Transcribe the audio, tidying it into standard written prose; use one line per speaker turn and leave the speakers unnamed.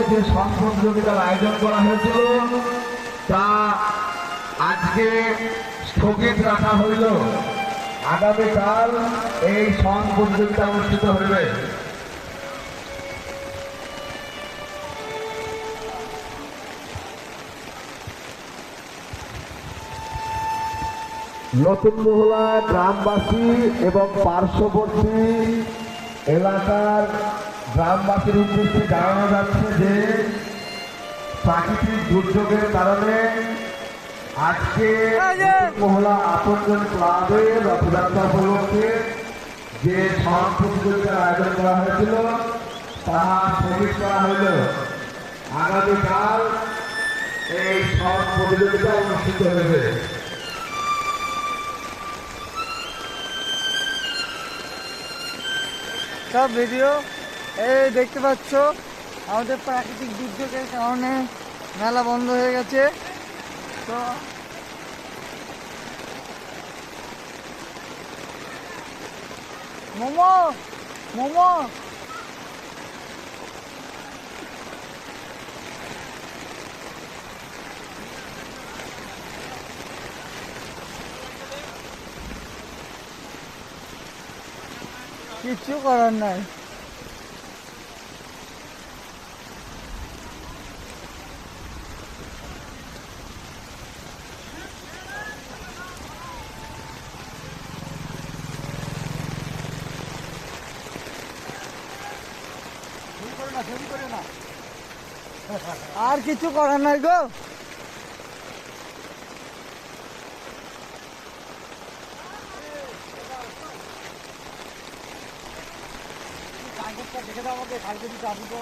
যে সং প্রতিযোগিতার আয়োজন করা হয়েছিল তা আজকে স্থগিত রাখা হইল। আগামীকাল এই সং প্রতিযোগিতা অনুষ্ঠিত হইবে। নতুন মহলা গ্রামবাসী এবং পার্শ্ববর্তী এলাকার গ্রামবাসীর উদ্দেশ্যে জানানো যাচ্ছে যে প্রাকৃতিক দুর্যোগের কারণে আজকে মহলা আপনজন ক্লাবের রথযাত্রা উপলক্ষে যে সং প্রতিযোগিতার আয়োজন করা হয়েছিল তাহা স্থগিত করা হইল। আগামীকাল এই সং প্রতিযোগিতা অনুষ্ঠিত হবে।
সব ভিডিও এই দেখতে পাচ্ছ, আমাদের প্রাকৃতিক দুর্যোগের কারণে মেলা বন্ধ হয়ে গেছে। তো মোমো মোমো কিচ্ছু করার নাই। আর কিছু করার নাই গো। দেখে দাও আমাকে, কালকে দিতে আসবো।